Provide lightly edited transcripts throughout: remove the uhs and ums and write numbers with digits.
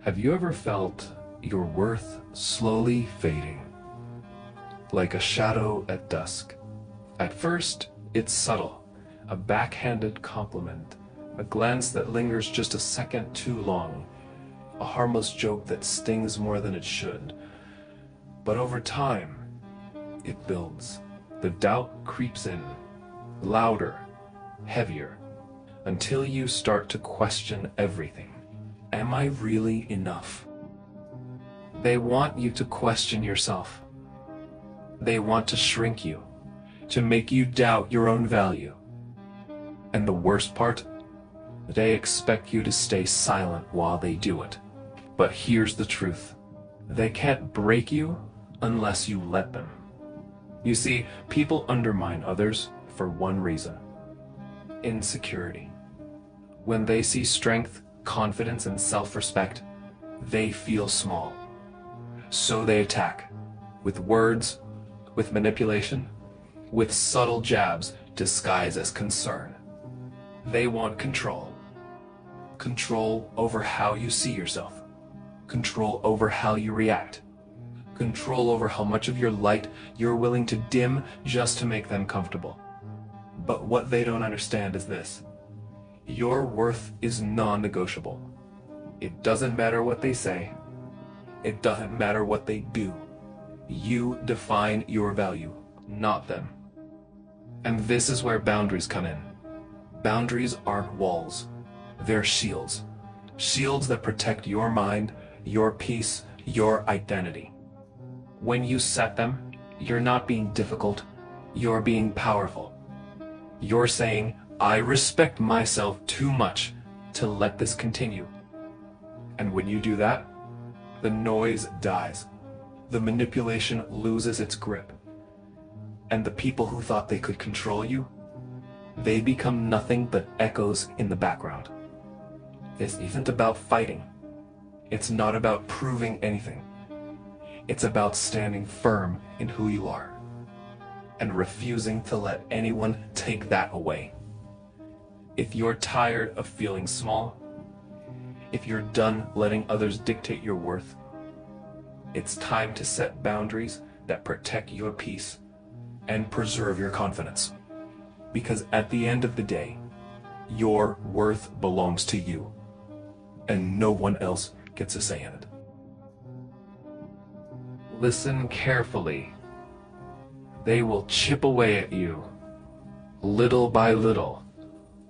Have you ever felt your worth slowly fading, like a shadow at dusk? At first, it's subtle, a backhanded compliment, a glance that lingers just a second too long, a harmless joke that stings more than it should. But over time, it builds. The doubt creeps in, louder, heavier, until you start to question everything. Am I really enough? They want you to question yourself. They want to shrink you, to make you doubt your own value. And the worst part? They expect you to stay silent while they do it. But here's the truth. They can't break you unless you let them. You see, people undermine others for one reason: insecurity. When they see strength, confidence, and self-respect, they feel small. So they attack, with words, with manipulation, with subtle jabs disguised as concern. They want control. Control over how you see yourself. Control over how you react. Control over how much of your light you're willing to dim just to make them comfortable. But what they don't understand is this: your worth is non-negotiable. It doesn't matter what they say. It doesn't matter what they do. You define your value, not them. And this is where boundaries come in. Boundaries aren't walls. They're shields. Shields that protect your mind, your peace, your identity. When you set them, you're not being difficult. You're being powerful. You're saying, I respect myself too much to let this continue. And when you do that, the noise dies. The manipulation loses its grip. And the people who thought they could control you, they become nothing but echoes in the background. This isn't about fighting. It's not about proving anything. It's about standing firm in who you are and refusing to let anyone take that away. If you're tired of feeling small, if you're done letting others dictate your worth, it's time to set boundaries that protect your peace and preserve your confidence. Because at the end of the day, your worth belongs to you, and no one else gets a say in it. Listen carefully. They will chip away at you, little by little,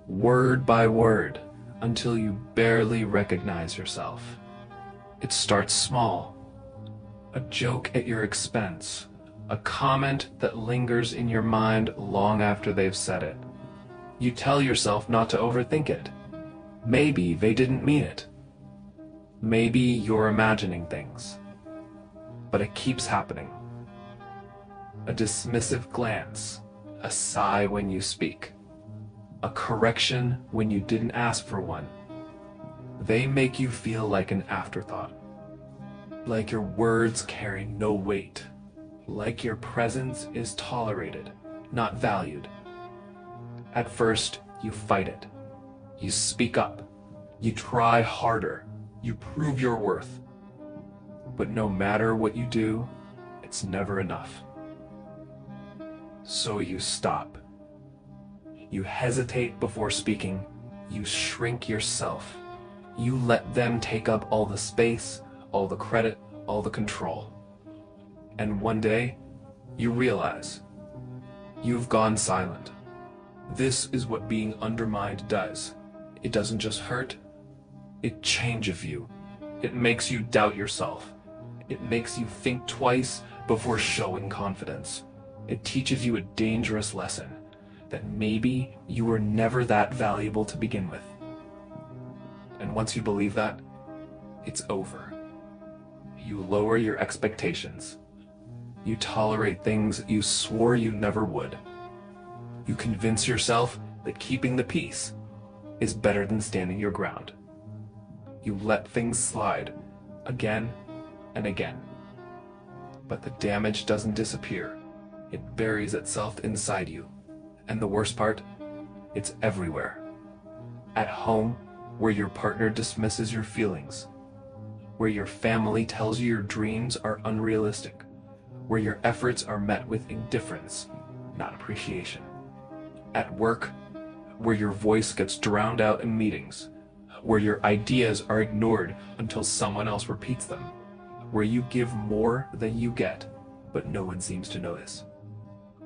word by word, until you barely recognize yourself. It starts small. A joke at your expense. A comment that lingers in your mind long after they've said it. You tell yourself not to overthink it. Maybe they didn't mean it. Maybe you're imagining things. But it keeps happening. A dismissive glance, a sigh when you speak, a correction when you didn't ask for one. They make you feel like an afterthought, like your words carry no weight, like your presence is tolerated, not valued. At first, you fight it. You speak up. You try harder. You prove your worth. But no matter what you do, it's never enough. So you stop. You hesitate before speaking. You shrink yourself. You let them take up all the space, all the credit, all the control. And one day, you realize you've gone silent. This is what being undermined does. It doesn't just hurt, it changes you. It makes you doubt yourself. It makes you think twice before showing confidence. It teaches you a dangerous lesson, that maybe you were never that valuable to begin with. And once you believe that, it's over. You lower your expectations. You tolerate things you swore you never would. You convince yourself that keeping the peace is better than standing your ground. You let things slide again and again. But the damage doesn't disappear. It buries itself inside you. And the worst part, it's everywhere. At home, where your partner dismisses your feelings. where your family tells you your dreams are unrealistic, where your efforts are met with indifference, not appreciation. At work, where your voice gets drowned out in meetings, where your ideas are ignored until someone else repeats them, where you give more than you get, but no one seems to notice.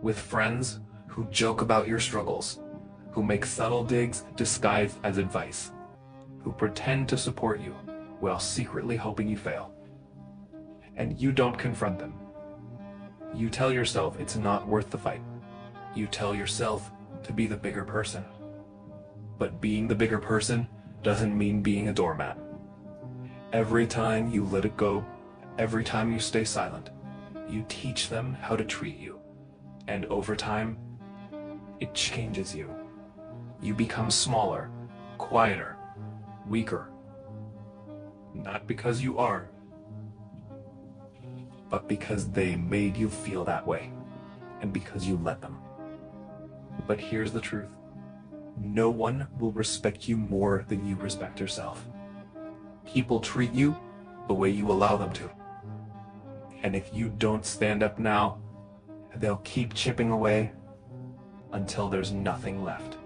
With friends who joke about your struggles, who make subtle digs disguised as advice, who pretend to support you while secretly hoping you fail. And you don't confront them. You tell yourself it's not worth the fight. You tell yourself to be the bigger person. But being the bigger person doesn't mean being a doormat. Every time you let it go, every time you stay silent, you teach them how to treat you. And over time, it changes you. You become smaller, quieter, weaker. Not because you are, but because they made you feel that way, and because you let them. But here's the truth. No one will respect you more than you respect yourself. People treat you the way you allow them to. And if you don't stand up now, they'll keep chipping away until there's nothing left.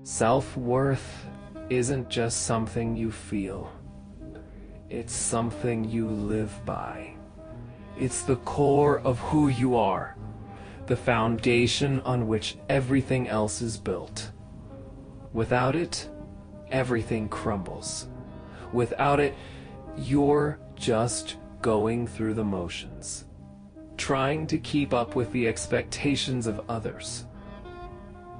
Self-worth isn't just something you feel. It's something you live by. It's the core of who you are, the foundation on which everything else is built. Without it, everything crumbles. Without it, you're just going through the motions, trying to keep up with the expectations of others.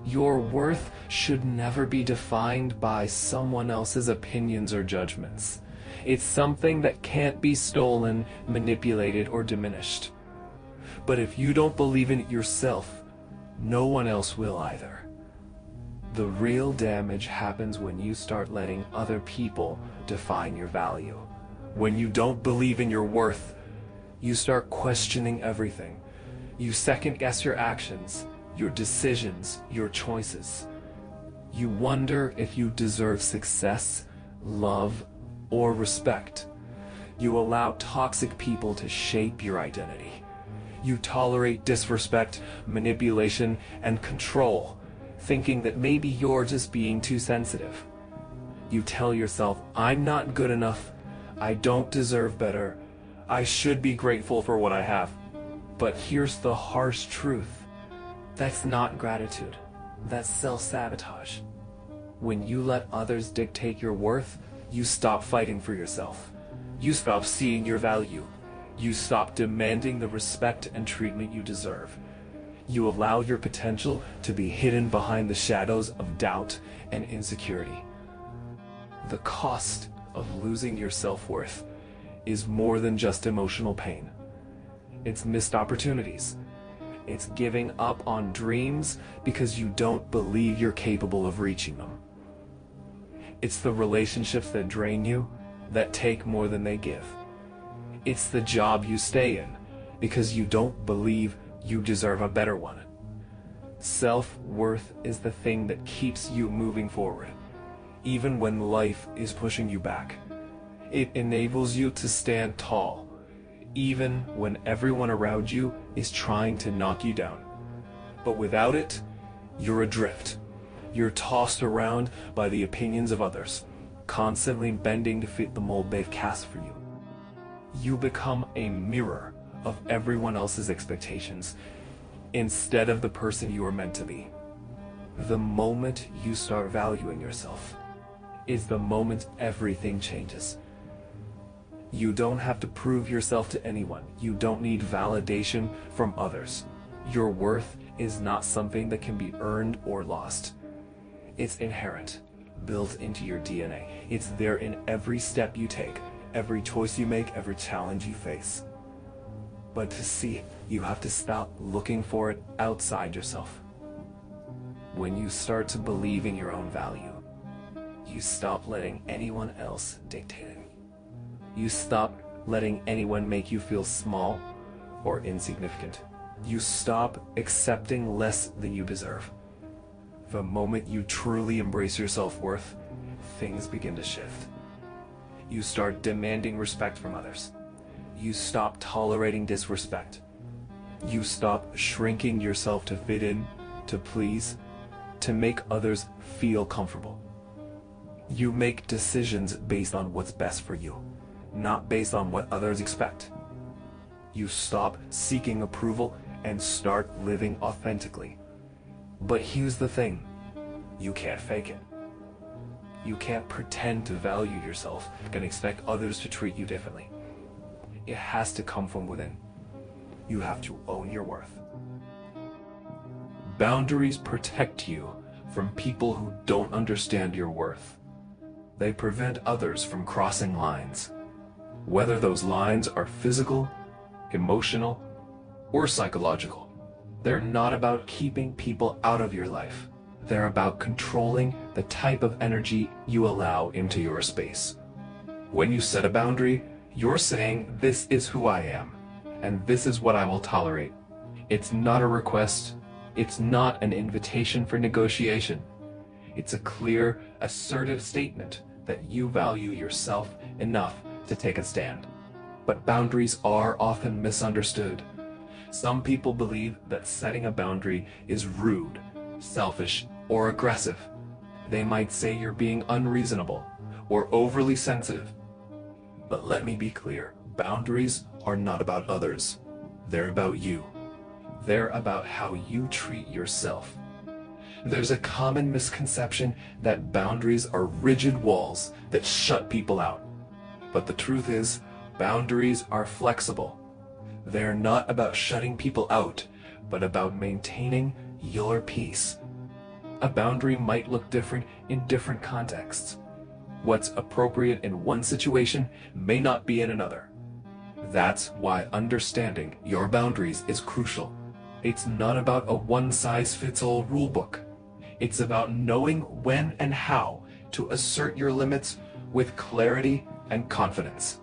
Your worth should never be defined by someone else's opinions or judgments. It's something that can't be stolen, manipulated, or diminished. But if you don't believe in it yourself, no one else will either. The real damage happens when you start letting other people define your value. When you don't believe in your worth, you start questioning everything. You second-guess your actions, your decisions, your choices. You wonder if you deserve success, love, or respect. You allow toxic people to shape your identity. You tolerate disrespect, manipulation, and control, thinking that maybe you're just being too sensitive. You tell yourself, I'm not good enough, I don't deserve better, I should be grateful for what I have. But here's the harsh truth. That's not gratitude. That's self-sabotage. When you let others dictate your worth, you stop fighting for yourself. You stop seeing your value. You stop demanding the respect and treatment you deserve. You allow your potential to be hidden behind the shadows of doubt and insecurity. The cost of losing your self-worth is more than just emotional pain. It's missed opportunities. It's giving up on dreams because you don't believe you're capable of reaching them. It's the relationships that drain you, that take more than they give. It's the job you stay in because you don't believe you deserve a better one. Self-worth is the thing that keeps you moving forward, even when life is pushing you back. It enables you to stand tall, even when everyone around you is trying to knock you down. But without it, you're adrift. You're tossed around by the opinions of others, constantly bending to fit the mold they've cast for you. You become a mirror of everyone else's expectations instead of the person you are meant to be. The moment you start valuing yourself is the moment everything changes. You don't have to prove yourself to anyone. You don't need validation from others. Your worth is not something that can be earned or lost. It's inherent, built into your DNA. It's there in every step you take, every choice you make, every challenge you face. But to see it, you have to stop looking for it outside yourself. When you start to believe in your own value, you stop letting anyone else dictate it. You stop letting anyone make you feel small or insignificant. You stop accepting less than you deserve. The moment you truly embrace your self-worth, things begin to shift. You start demanding respect from others. You stop tolerating disrespect. You stop shrinking yourself to fit in, to please, to make others feel comfortable. You make decisions based on what's best for you, not based on what others expect. You stop seeking approval and start living authentically. But here's the thing, you can't fake it. You can't pretend to value yourself and expect others to treat you differently. It has to come from within. You have to own your worth. Boundaries protect you from people who don't understand your worth. They prevent others from crossing lines, whether those lines are physical, emotional, or psychological. They're not about keeping people out of your life. They're about controlling the type of energy you allow into your space. When you set a boundary, you're saying, this is who I am, and this is what I will tolerate. It's not a request. It's not an invitation for negotiation. It's a clear, assertive statement that you value yourself enough to take a stand. But boundaries are often misunderstood. Some people believe that setting a boundary is rude, selfish, or aggressive. They might say you're being unreasonable or overly sensitive. But let me be clear, boundaries are not about others. They're about you. They're about how you treat yourself. There's a common misconception that boundaries are rigid walls that shut people out. But the truth is, boundaries are flexible. They're not about shutting people out, but about maintaining your peace. A boundary might look different in different contexts. What's appropriate in one situation may not be in another. That's why understanding your boundaries is crucial. It's not about a one-size-fits-all rulebook. It's about knowing when and how to assert your limits with clarity and confidence.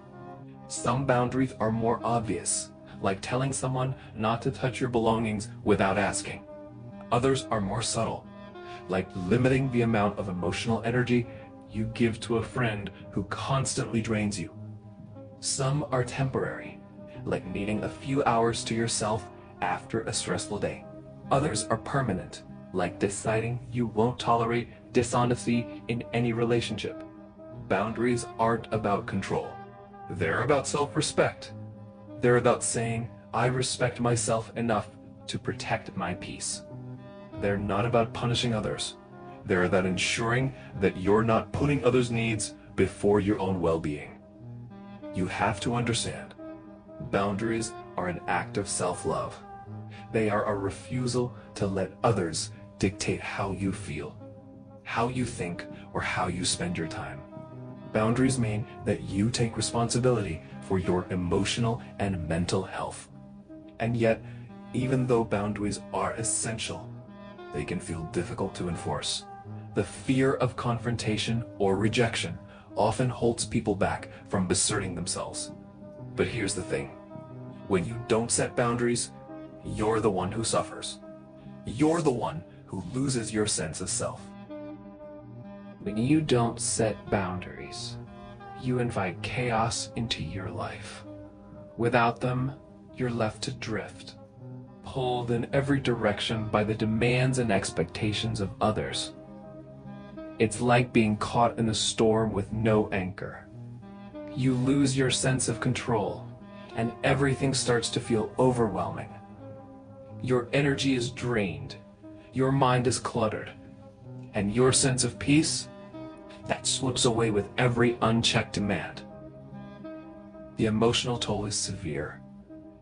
Some boundaries are more obvious, like telling someone not to touch your belongings without asking. Others are more subtle, like limiting the amount of emotional energy you give to a friend who constantly drains you. Some are temporary, like needing a few hours to yourself after a stressful day. Others are permanent, like deciding you won't tolerate dishonesty in any relationship. Boundaries aren't about control. They're about self-respect. They're about saying, I respect myself enough to protect my peace. They're not about punishing others. They're about ensuring that you're not putting others' needs before your own well-being. You have to understand, boundaries are an act of self-love. They are a refusal to let others dictate how you feel, how you think, or how you spend your time. Boundaries mean that you take responsibility for your emotional and mental health. And yet, even though boundaries are essential, they can feel difficult to enforce. The fear of confrontation or rejection often holds people back from asserting themselves. But here's the thing. When you don't set boundaries, you're the one who suffers. You're the one who loses your sense of self. When you don't set boundaries, you invite chaos into your life. Without them, you're left to drift, pulled in every direction by the demands and expectations of others. It's like being caught in a storm with no anchor. You lose your sense of control, and everything starts to feel overwhelming. Your energy is drained, your mind is cluttered, and your sense of peace, that slips away with every unchecked demand. The emotional toll is severe.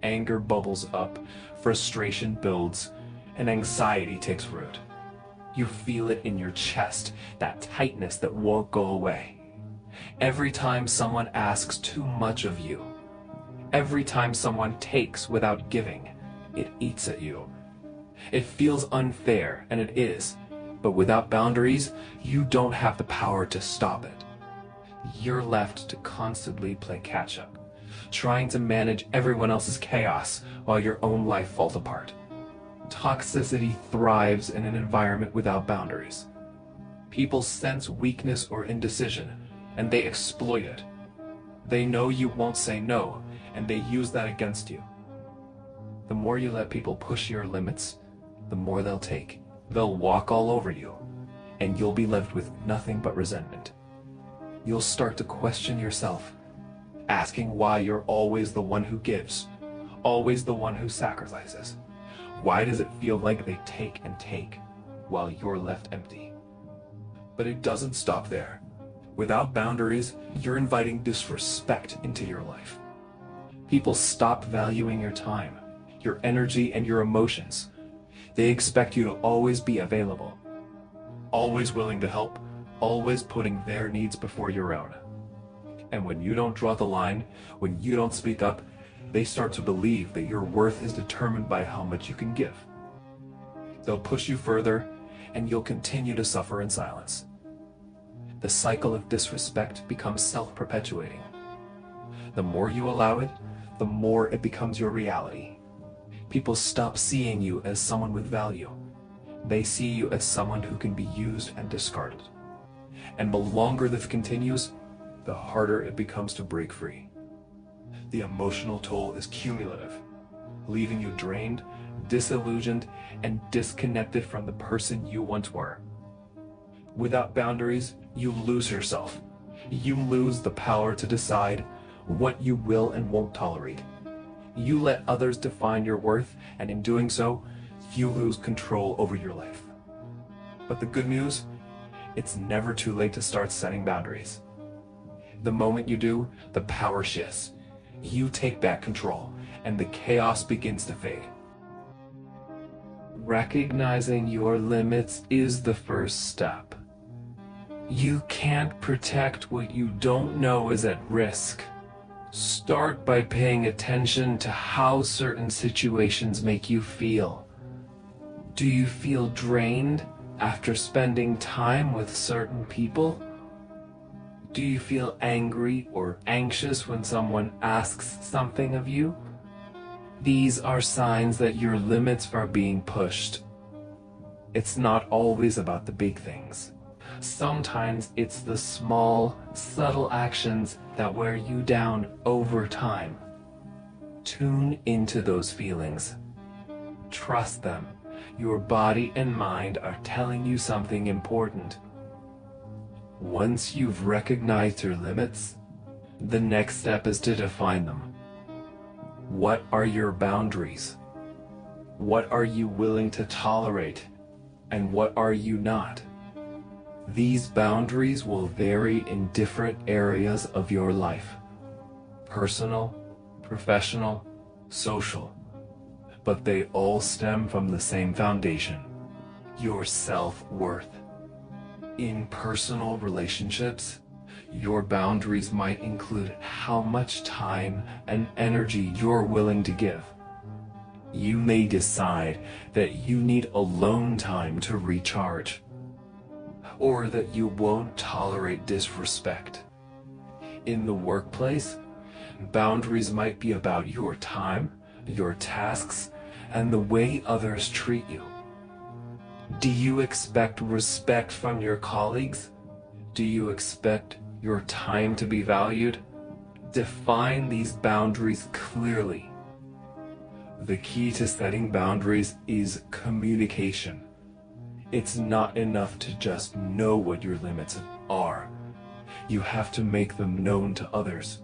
Anger bubbles up, frustration builds, and anxiety takes root. You feel it in your chest, that tightness that won't go away. Every time someone asks too much of you, every time someone takes without giving, it eats at you. It feels unfair, and it is. But without boundaries, you don't have the power to stop it. You're left to constantly play catch-up, trying to manage everyone else's chaos while your own life falls apart. Toxicity thrives in an environment without boundaries. People sense weakness or indecision, and they exploit it. They know you won't say no, and they use that against you. The more you let people push your limits, the more they'll take. They'll walk all over you, and you'll be left with nothing but resentment. You'll start to question yourself, asking why you're always the one who gives, always the one who sacrifices. Why does it feel like they take and take, while you're left empty? But it doesn't stop there. Without boundaries, you're inviting disrespect into your life. People stop valuing your time, your energy, and your emotions. They expect you to always be available, always willing to help, always putting their needs before your own. And when you don't draw the line, when you don't speak up, they start to believe that your worth is determined by how much you can give. They'll push you further, and you'll continue to suffer in silence. The cycle of disrespect becomes self-perpetuating. The more you allow it, the more it becomes your reality. People stop seeing you as someone with value. They see you as someone who can be used and discarded. And the longer this continues, the harder it becomes to break free. The emotional toll is cumulative, leaving you drained, disillusioned, and disconnected from the person you once were. Without boundaries, you lose yourself. You lose the power to decide what you will and won't tolerate. You let others define your worth, and in doing so, you lose control over your life. But the good news, it's never too late to start setting boundaries. The moment you do, the power shifts. You take back control, and the chaos begins to fade. Recognizing your limits is the first step. You can't protect what you don't know is at risk. Start by paying attention to how certain situations make you feel. Do you feel drained after spending time with certain people? Do you feel angry or anxious when someone asks something of you? These are signs that your limits are being pushed. It's not always about the big things. Sometimes it's the small, subtle actions that wear you down over time. Tune into those feelings. Trust them. Your body and mind are telling you something important. Once you've recognized your limits, the next step is to define them. What are your boundaries? What are you willing to tolerate? And what are you not? These boundaries will vary in different areas of your life: personal, professional, social. But they all stem from the same foundation: your self-worth. In personal relationships, your boundaries might include how much time and energy you're willing to give. You may decide that you need alone time to recharge, or that you won't tolerate disrespect. In the workplace, boundaries might be about your time, your tasks, and the way others treat you. Do you expect respect from your colleagues? Do you expect your time to be valued? Define these boundaries clearly. The key to setting boundaries is communication. It's not enough to just know what your limits are. You have to make them known to others.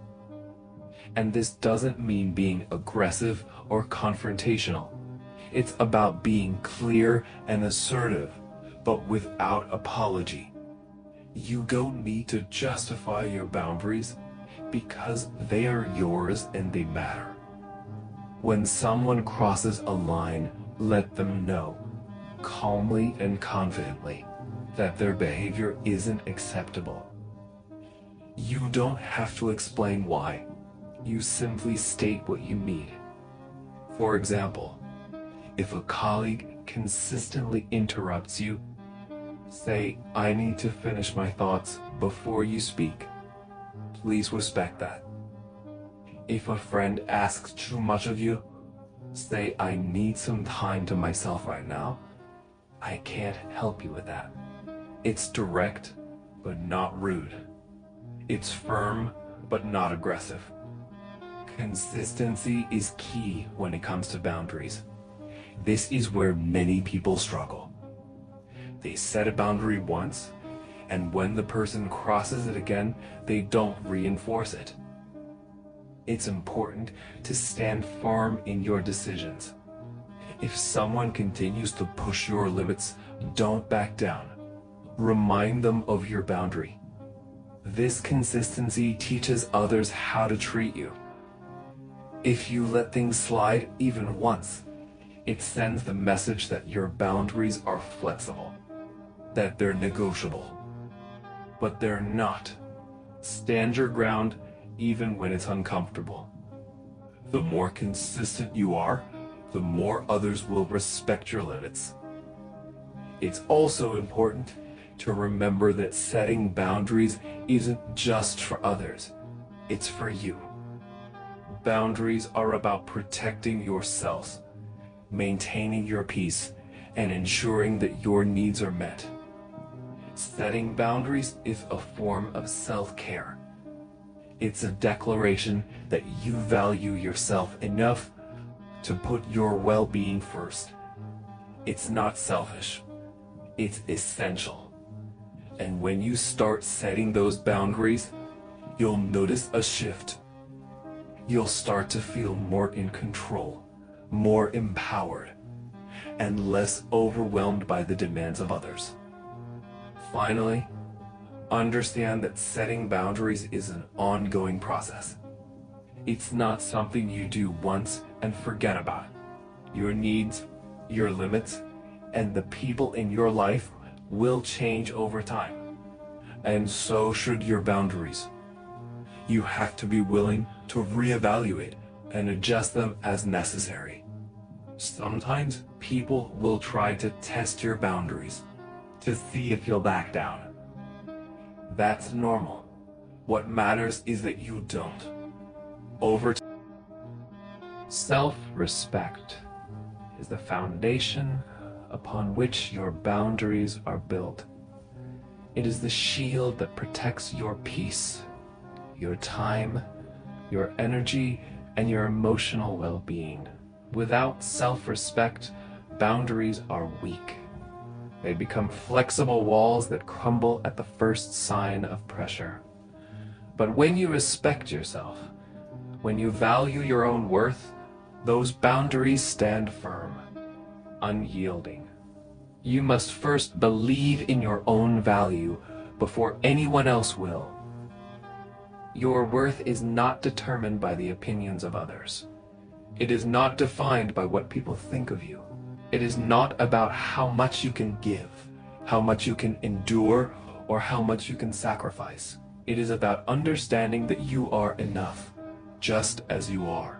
And this doesn't mean being aggressive or confrontational. It's about being clear and assertive, but without apology. You don't need to justify your boundaries because they are yours and they matter. When someone crosses a line, let them know, calmly and confidently, that their behavior isn't acceptable. You don't have to explain why. You simply state what you need. For example, if a colleague consistently interrupts you, say, "I need to finish my thoughts before you speak." Please respect that. If a friend asks too much of you, say, "I need some time to myself right now. I can't help you with that." It's direct, but not rude. It's firm, but not aggressive. Consistency is key when it comes to boundaries. This is where many people struggle. They set a boundary once, and when the person crosses it again, they don't reinforce it. It's important to stand firm in your decisions. If someone continues to push your limits, don't back down. Remind them of your boundary. This consistency teaches others how to treat you. If you let things slide even once, it sends the message that your boundaries are flexible, that they're negotiable. But they're not. Stand your ground even when it's uncomfortable. The more consistent you are, the more others will respect your limits. It's also important to remember that setting boundaries isn't just for others, it's for you. Boundaries are about protecting yourself, maintaining your peace, and ensuring that your needs are met. Setting boundaries is a form of self-care. It's a declaration that you value yourself enough to put your well-being first. It's not selfish, it's essential. And when you start setting those boundaries, you'll notice a shift. You'll start to feel more in control, more empowered, and less overwhelmed by the demands of others. Finally, understand that setting boundaries is an ongoing process. It's not something you do once and forget about. Your needs, your limits, and the people in your life will change over time. And so should your boundaries. You have to be willing to reevaluate and adjust them as necessary. Sometimes people will try to test your boundaries to see if you'll back down. That's normal. What matters is that you don't. Self-respect is the foundation upon which your boundaries are built. It is the shield that protects your peace, your time, your energy, and your emotional well-being. Without self-respect, boundaries are weak. They become flexible walls that crumble at the first sign of pressure. But when you respect yourself, when you value your own worth, those boundaries stand firm, unyielding. You must first believe in your own value before anyone else will. Your worth is not determined by the opinions of others. It is not defined by what people think of you. It is not about how much you can give, how much you can endure, or how much you can sacrifice. It is about understanding that you are enough, just as you are.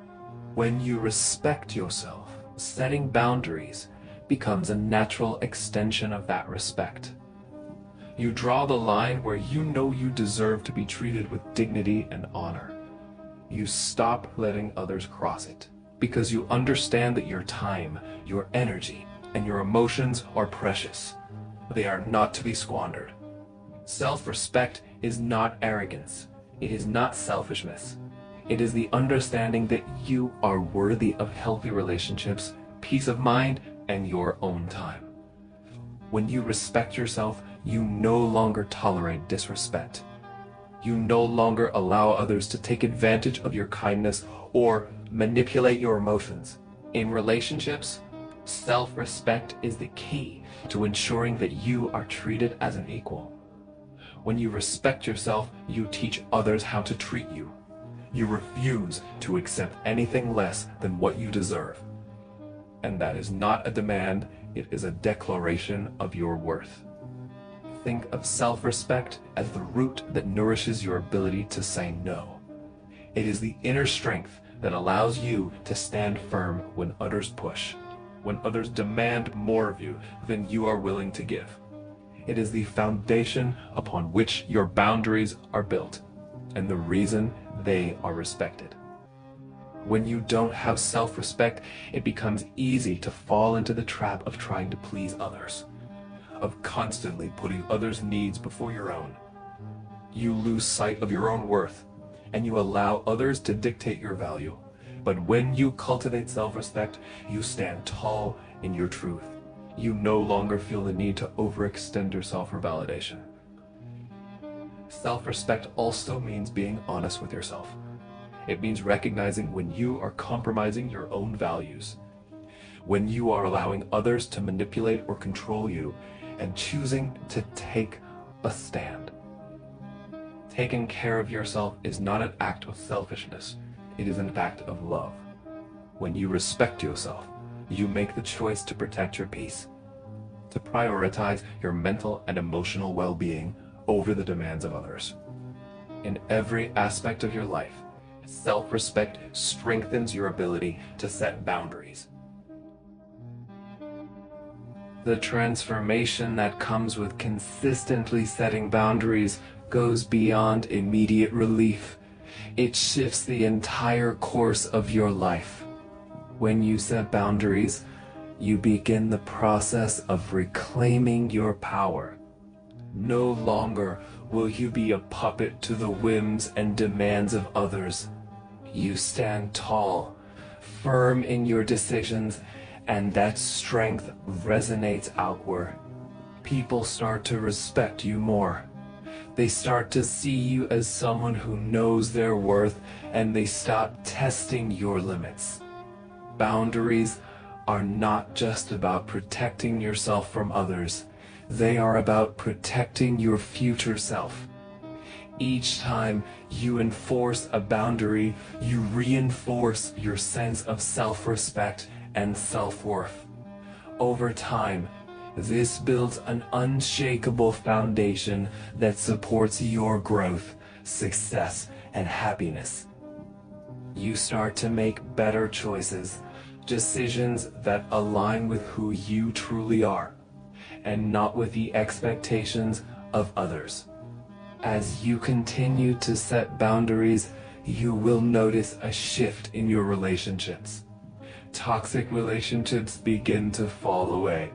When you respect yourself, setting boundaries becomes a natural extension of that respect. You draw the line where you know you deserve to be treated with dignity and honor. You stop letting others cross it, because you understand that your time, your energy, and your emotions are precious. They are not to be squandered. Self-respect is not arrogance. It is not selfishness. It is the understanding that you are worthy of healthy relationships, peace of mind, and your own time. When you respect yourself, you no longer tolerate disrespect. You no longer allow others to take advantage of your kindness or manipulate your emotions. In relationships, self-respect is the key to ensuring that you are treated as an equal. When you respect yourself, you teach others how to treat you. You refuse to accept anything less than what you deserve. And that is not a demand, it is a declaration of your worth. Think of self-respect as the root that nourishes your ability to say no. It is the inner strength that allows you to stand firm when others push, when others demand more of you than you are willing to give. It is the foundation upon which your boundaries are built, and the reason they are respected. When you don't have self-respect, it becomes easy to fall into the trap of trying to please others, of constantly putting others' needs before your own. You lose sight of your own worth, and you allow others to dictate your value. But when you cultivate self-respect, you stand tall in your truth. You no longer feel the need to overextend yourself for validation. Self-respect also means being honest with yourself. It means recognizing when you are compromising your own values, when you are allowing others to manipulate or control you, and choosing to take a stand. Taking care of yourself is not an act of selfishness, it is an act of love. When you respect yourself, you make the choice to protect your peace, to prioritize your mental and emotional well-being over the demands of others. In every aspect of your life, self-respect strengthens your ability to set boundaries. The transformation that comes with consistently setting boundaries goes beyond immediate relief. It shifts the entire course of your life. When you set boundaries, you begin the process of reclaiming your power. No longer will you be a puppet to the whims and demands of others. You stand tall, firm in your decisions, and that strength resonates outward. People start to respect you more. They start to see you as someone who knows their worth, and they stop testing your limits. Boundaries are not just about protecting yourself from others. They are about protecting your future self. Each time you enforce a boundary, you reinforce your sense of self-respect and self-worth. Over time, this builds an unshakable foundation that supports your growth, success, and happiness. You start to make better choices, decisions that align with who you truly are, and not with the expectations of others. As you continue to set boundaries, you will notice a shift in your relationships. Toxic relationships begin to fall away,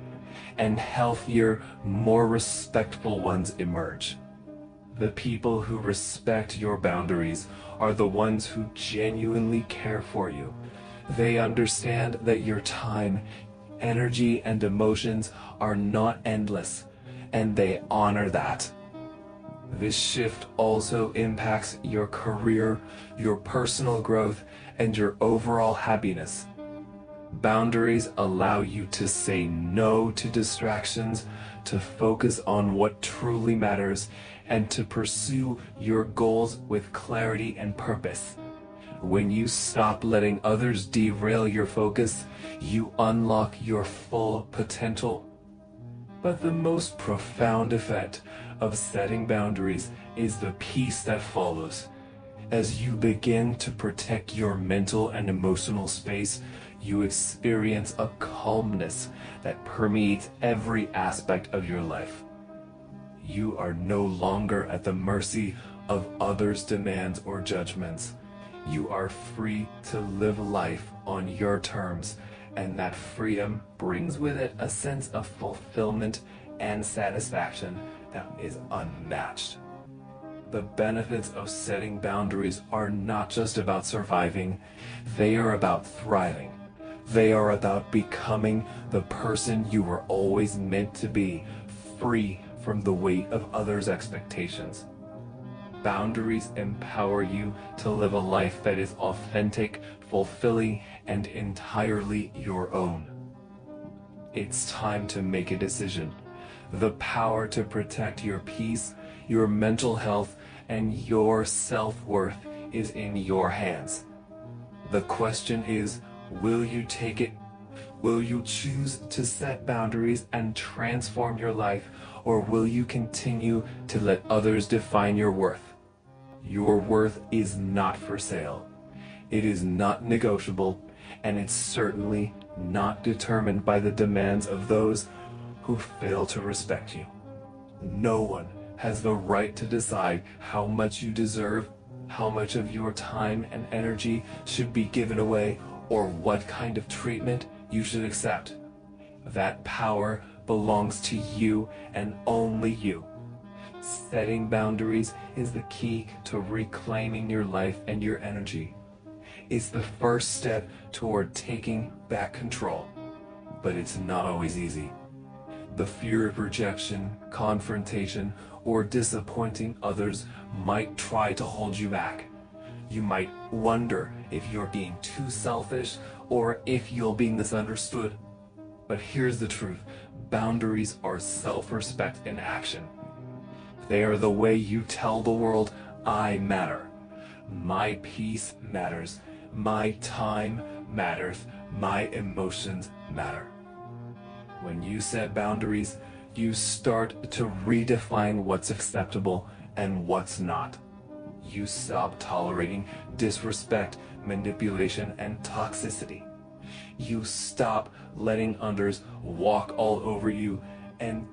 and healthier, more respectful ones emerge. The people who respect your boundaries are the ones who genuinely care for you. They understand that your time, energy, and emotions are not endless, and they honor that. This shift also impacts your career, your personal growth, and your overall happiness. Boundaries allow you to say no to distractions, to focus on what truly matters, and to pursue your goals with clarity and purpose. When you stop letting others derail your focus, you unlock your full potential. But the most profound effect of setting boundaries is the peace that follows. As you begin to protect your mental and emotional space, you experience a calmness that permeates every aspect of your life. You are no longer at the mercy of others' demands or judgments. You are free to live life on your terms, and that freedom brings with it a sense of fulfillment and satisfaction that is unmatched. The benefits of setting boundaries are not just about surviving, they are about thriving. They are about becoming the person you were always meant to be, free from the weight of others' expectations. Boundaries empower you to live a life that is authentic, fulfilling, and entirely your own. It's time to make a decision. The power to protect your peace, your mental health, and your self-worth is in your hands. The question is, will you take it? Will you choose to set boundaries and transform your life, or will you continue to let others define your worth? Your worth is not for sale. It is not negotiable, and it's certainly not determined by the demands of those who fail to respect you. No one has the right to decide how much you deserve, how much of your time and energy should be given away, or what kind of treatment you should accept. That power belongs to you and only you. Setting boundaries is the key to reclaiming your life and your energy. It's the first step toward taking back control, but it's not always easy. The fear of rejection, confrontation, or disappointing others might try to hold you back. You might wonder if you're being too selfish or if you'll be misunderstood. But here's the truth. Boundaries are self-respect in action. They are the way you tell the world, I matter. My peace matters. My time matters. My emotions matter. When you set boundaries, you start to redefine what's acceptable and what's not. You stop tolerating disrespect, manipulation, and toxicity. You stop letting others walk all over you, and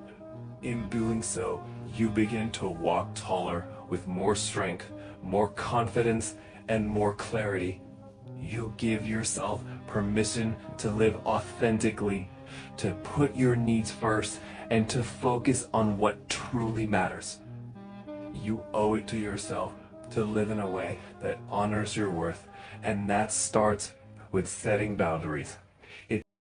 in doing so, you begin to walk taller with more strength, more confidence, and more clarity. You give yourself permission to live authentically, to put your needs first, and to focus on what truly matters. You owe it to yourself to live in a way that honors your worth, and that starts with setting boundaries.